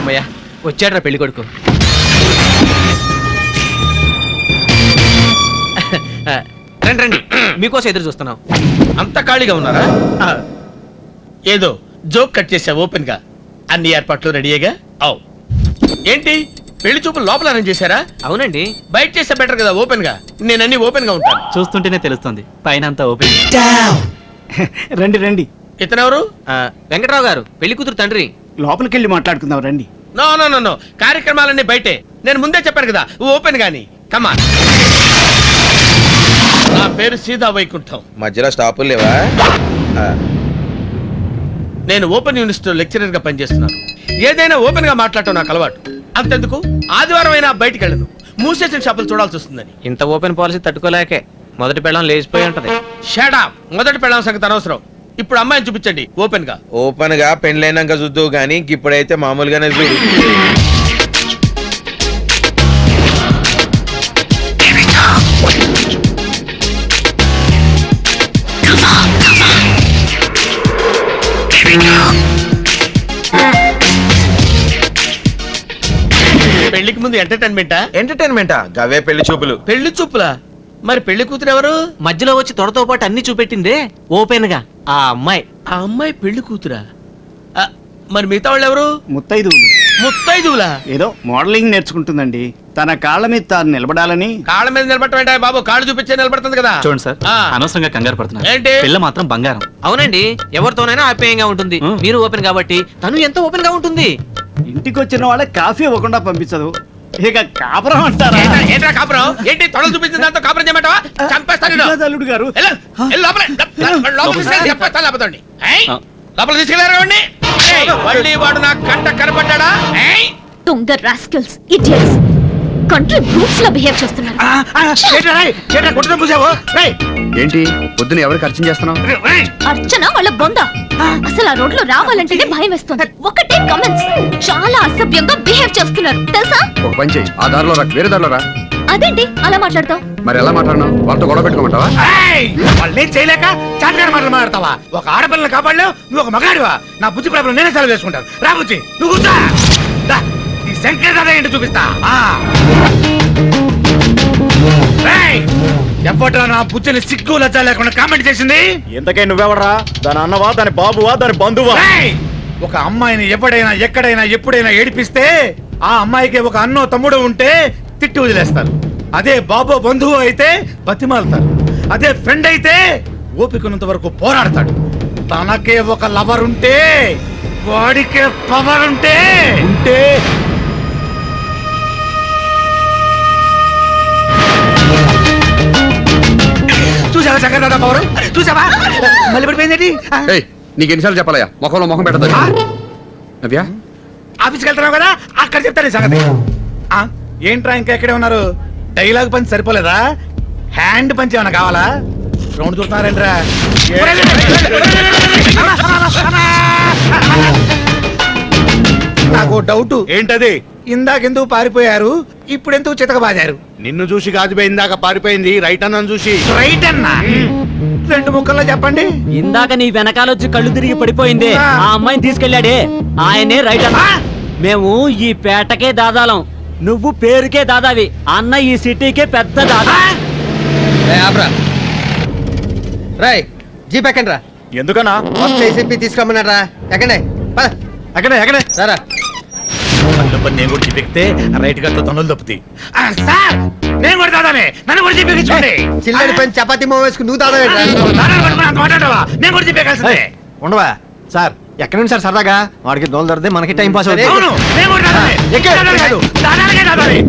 అమ్మయ్య వచ్చాడ్రా పెళ్లి కొడుకు. రండి రండి, మీకోసం ఎదురు చూస్తున్నాం. అంత ఖాళీగా ఉన్నారా? ఏదో జోక్ కట్ చేసా ఓపెన్ గా. అన్ని ఏర్పాట్లు రెడీగా. అవు ఏంటి పెళ్లి చూపులు లోపల అరేంజ్ చేశారా? అవునండి. బయట చేస్తే బెటర్ కదా ఓపెన్ గా. నేను అన్ని ఓపెన్ గా ఉంటాను. చూస్తుంటేనే తెలుస్తుంది పైన అంతా ఓపెన్. రండి రండి. ఇతనెవరు? వెంకట్రావు గారు, పెళ్లి కూతురు తండ్రి. లోపలికి వెళ్ళి మాట్లాడుకుందాం రండి. నో నో నో నో, కార్యక్రమాలన్నీ బయటే. నేను ముందే చెప్పాను కదా ఓపెన్ గాని. కమాన్. నా పేరు సీతా వైకుంఠం. మధ్యలో స్టాపులు లేవా? నేను ఓపెన్ యూనివర్సిటీలో లెక్చరర్ గా పనిచేస్తున్నాను. ఏదైనా ఓపెన్ గా మాట్లాడటం నాకు అలవాటు. అంతెందుకు ఆదివారం అయినా బయటికి వెళ్ళను, మూసేసిన షాపులు చూడాల్సి వస్తుందని. ఇంత ఓపెన్ పాలసీ తట్టుకోలేకే మొదటి పెళ్ళం లేచిపోయి ఉంటది. Shut up. మొదటి పెళ్ళాం సంగతి అనవసరం. ఇప్పుడు అమ్మాయిని చూపించండి ఓపెన్ గా. ఓపెన్ గా పెండ్లైనాక చూద్దావు గానీ ఇప్పుడైతే మామూలుగానే చూడు. పెళ్లికి ముందు ఎంటర్టైన్మెంటా? ఎంటర్టైన్మెంటా? గవే పెళ్లి చూపులు. పెళ్లి చూపులా? మరి పెళ్లి కూతురు ఎవరు? మధ్యలో వచ్చి తొడతో పాటు అన్ని చూపెట్టిందే ఓపెన్ గా ఆ అమ్మాయి. ఆ అమ్మాయి పెళ్లి కూతురా? మరి మిగతా వాళ్ళు ఎవరు? ముత్తైదువులు. ముత్తైదువులా? ఏదో మోడలింగ్ నేర్చుకుంటుందండి. తన కాళ్ళ మీద తాను నిలబడాలని. కాళ్ళ మీద నిలబడటం ఏంటా బాబు? కాళ్ళు చూపించే నిలబడుతుంది కదా. చూడండి సార్, ఆ. అనవసరంగా కంగారు పడుతున్నారు. ఏంటి? పిల్ల మాత్రం బంగారం. అవునండి, ఎవరితోనైనా ఆప్యాయంగా ఉంటుంది. మీరు ఓపెన్ కాబట్టి తను ఎంత ఓపెన్ గా ఉంటుంది. ఇంటికి వచ్చిన వాళ్ళకి కాఫీ ఇవ్వకుండా పంపించదు. ఇక కాపురం అంటారా? ఏంట్రా కాపురం? ఏంటి తొడలు చూపించిన దాంతో కాపురం చేయమంటావా? చంపేస్తాను నిన్ను. కాదు అల్లుడు గారు. వెళ్ళు, వెళ్ళు లోపల తీసుకెళ్ళి చంపేస్తాను లేకపోతే. లోపల తీసుకెళ్ళారు. మళ్ళీ వాడు నా కంట కనపడ్డా? దొంగ రాస్కల్స్, ఇడియట్స్, కంట్రీ బ్రూట్స్ లా బిహేవ్ చేస్తున్నారు. ఏంటి పొద్దున ఎవరికి అర్చన చేస్తున్నావు? అర్చన వాళ్ళ బొంద. అసలు ఆ రోడ్లో రావాలంటేనే భయం వేస్తుంది. ఒకటే కమెంట్స్, చాలా అసభ్యంగా బిహేవ్ చేస్తున్నారు తెలుసా? ఒక పని చెయ్యి, ఆ దారిలో రా, వేరే దారిలో రా. అదేంటి అలా మాట్లాడతావు? మరి ఎలా మాట్లాడినావు? వాళ్ళతో గొడవ పెట్టుకోమంటావా? వాళ్ళని చేయలేక చాటుగారి మాటలు మాట్లాడతావా? ఒక ఆడపిల్లని కాపాడలేవు, నువ్వు ఒక మగాడివా? నా బుద్ధి ప్రాబ్లం నేనే సెలవు చేసుకుంటాను. రా బుజ్జి, నువ్వు కూర్చో. ఈ శంకర్ దాదా ఏంటి చూపిస్తా. ఎప్పట్రా నా బుద్ధిని సిగ్గు లజ్జ లేకుండా కామెంట్ చేసింది? ఎంతకై నువ్వెవడరా? దాని అన్నవా, దాని బాబువా, దాని బంధువా? ఒక అమ్మాయిని ఎప్పుడైనా ఎక్కడైనా ఎప్పుడైనా ఏడిపిస్తే ఆ అమ్మాయికి ఒక అన్నో తమ్ముడు ఉంటే తిట్టి వదిలేస్తారు. అదే బాబో బంధువు అయితే బతిమాలుతారు. అదే ఫ్రెండ్ అయితే ఓపికనంత వరకు పోరాడతాడు. తనకే ఒక లవర్ ఉంటే వాడికే పవర్ ఉంటే చూసావా శంకర్ దాదా పవర్? చూసావా మళ్ళీ పడిపోయింది. నీకు ఎన్నిసార్లు చెప్పాలయ్యా, ముఖంలో ముఖం పెట్టదు. నవ్యా, ఆఫీస్కి వెళ్తున్నావు కదా, అక్కడ చెప్తాను ఈ సంగతి. ఏంట్రా ఇంకా ఎక్కడే ఉన్నారు? డైలాగ్ పంచి సరిపోలేదా? హ్యాండ్ పంచి ఏమన్నా కావాలా? రౌండ్ చూస్తున్నారేంట్రా? నాకు డౌట్. ఏంటది? ఇందాకెందుకు పారిపోయారు, ఇప్పుడు ఎందుకు చితకబాదారు? నిన్ను చూసి కాదు ఇందాక పారిపోయింది, రైట్ అన్నను చూసి. రైట్ అన్నా? రెండు ముక్కల్లో చెప్పండి. ఇందాక నీ వెనకాలొచ్చి కళ్ళు తిరిగి పడిపోయింది, ఆ అమ్మాయిని తీసుకెళ్లాడే ఆయనే రైట్ అన్న. మేము ఈ పేటకే దాదాలం, నువ్వు పేరుకే దాదావి. అన్న ఈ సిటీకే పెద్ద దాదా. రాయ్ జీప్ ఎక్కండి రా. ఎందుకన్నా? తీసుకురమ్మన్నారా? ఎక్కండి ఎక్కడే సారా. నేను కూడా చెప్పితే రైట్ గా తొందరలు తప్పుతాయి. నేను కూడా దాదానే, నన్ను కూడా చెప్పేసుకోండి. చిల్లడి పని చపాతీ మో వేసుకుని నువ్వు దాదా మాట్లాడవా? నేను కూడా చెప్పేకాల్సిందే. ఉండవా సార్? ఎక్కడ నుంచి సార్ సరదాగా? వాడికి దోలు దొరికితే మనకి టైం పాస్ అవుతుంది. అవును, నేను కూడా దాదానే. దాదానే.